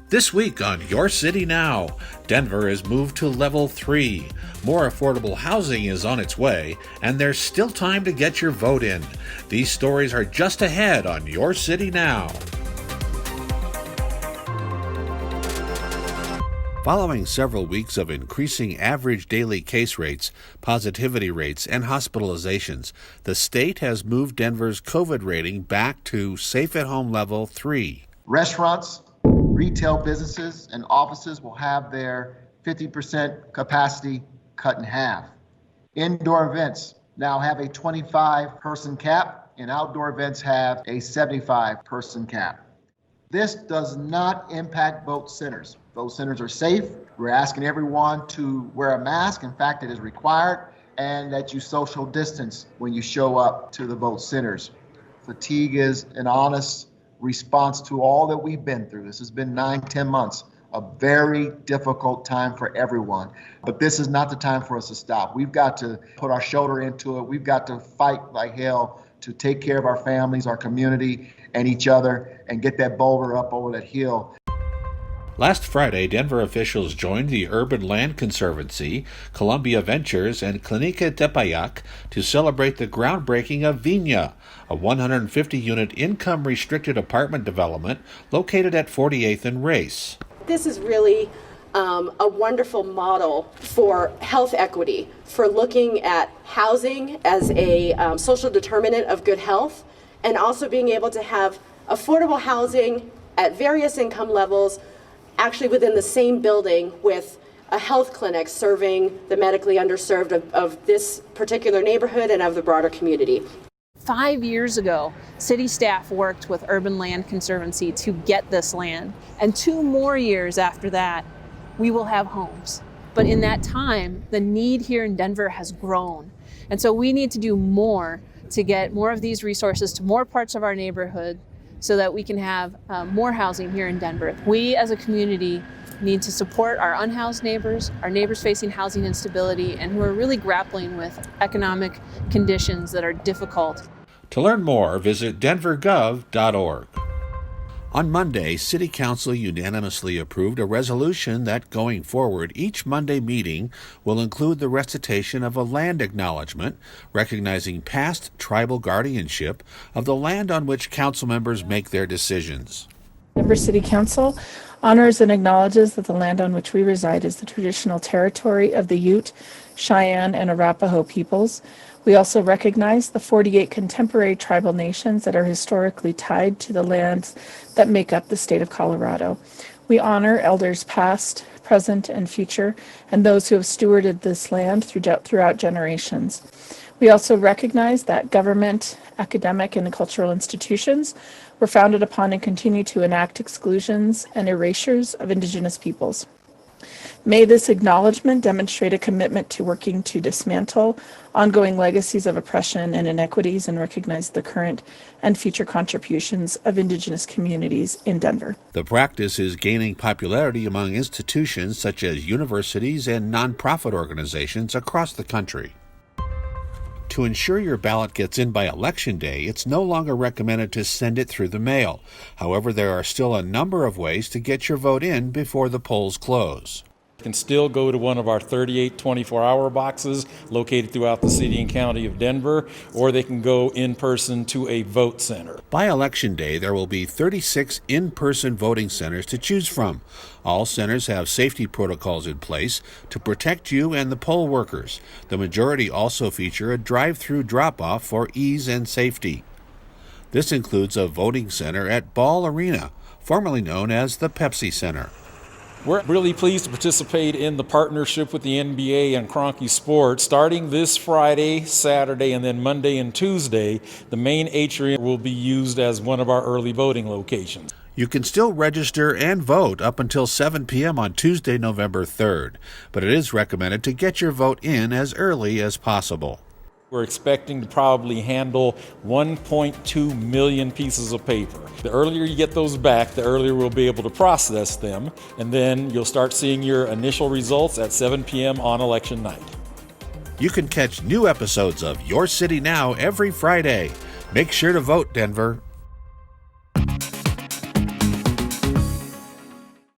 This week on Your City Now, Denver has moved to level 3. More affordable housing is on its way, and there's still time to get your vote in. These stories are just ahead on Your City Now. Following several weeks of increasing average daily case rates, positivity rates, and hospitalizations, the state has moved Denver's COVID rating back to safe at home level 3. Restaurants, retail businesses, and offices will have their 50% capacity cut in half. Indoor events now have a 25-person cap, and outdoor events have a 75-person cap. This does not impact vote centers. Vote centers are safe. We're asking everyone to wear a mask. In fact, it is required, and that you social distance when you show up to the vote centers. Fatigue is an honest response to all that we've been through. This has been 9-10 months, a very difficult time for everyone. But this is not the time for us to stop. We've got to put our shoulder into it. We've got to fight like hell to take care of our families, our community, and each other, and get that boulder up over that hill. Last Friday, Denver officials joined the Urban Land Conservancy, Columbia Ventures, and Clinica Tepeyac to celebrate the groundbreaking of Viña, a 150-unit income-restricted apartment development located at 48th and Race. This is really a wonderful model for health equity, for looking at housing as a social determinant of good health, and also being able to have affordable housing at various income levels, actually within the same building with a health clinic serving the medically underserved of this particular neighborhood and of the broader community. 5 years ago, city staff worked with Urban Land Conservancy to get this land. And 2 more years after that, we will have homes. But in that time, the need here in Denver has grown. And so we need to do more to get more of these resources to more parts of our neighborhood so that we can have more housing here in Denver. We as a community need to support our unhoused neighbors, our neighbors facing housing instability, and who are really grappling with economic conditions that are difficult. To learn more, visit denvergov.org. On Monday, City Council unanimously approved a resolution that, going forward, each Monday meeting will include the recitation of a land acknowledgement recognizing past tribal guardianship of the land on which council members make their decisions. Denver City Council honors and acknowledges that the land on which we reside is the traditional territory of the Ute, Cheyenne, and Arapaho peoples. We also recognize the 48 contemporary tribal nations that are historically tied to the lands that make up the state of Colorado. We honor elders past, present, and future, and those who have stewarded this land throughout generations. We also recognize that government, academic, and cultural institutions were founded upon and continue to enact exclusions and erasures of Indigenous peoples. May this acknowledgement demonstrate a commitment to working to dismantle ongoing legacies of oppression and inequities and recognize the current and future contributions of Indigenous communities in Denver. The practice is gaining popularity among institutions such as universities and nonprofit organizations across the country. To ensure your ballot gets in by Election Day, it's no longer recommended to send it through the mail. However, there are still a number of ways to get your vote in before the polls close. You can still go to one of our 38 24-hour boxes located throughout the city and county of Denver, or they can go in person to a vote center. By Election Day, there will be 36 in-person voting centers to choose from. All centers have safety protocols in place to protect you and the poll workers. The majority also feature a drive-through drop-off for ease and safety. This includes a voting center at Ball Arena, formerly known as the Pepsi Center. We're really pleased to participate in the partnership with the NBA and Kroenke Sports. Starting this Friday, Saturday, and then Monday and Tuesday, the main atrium will be used as one of our early voting locations. You can still register and vote up until 7 p.m. on Tuesday, November 3rd, but it is recommended to get your vote in as early as possible. We're expecting to probably handle 1.2 million pieces of paper. The earlier you get those back, the earlier we'll be able to process them, and then you'll start seeing your initial results at 7 p.m. on election night. You can catch new episodes of Your City Now every Friday. Make sure to vote, Denver.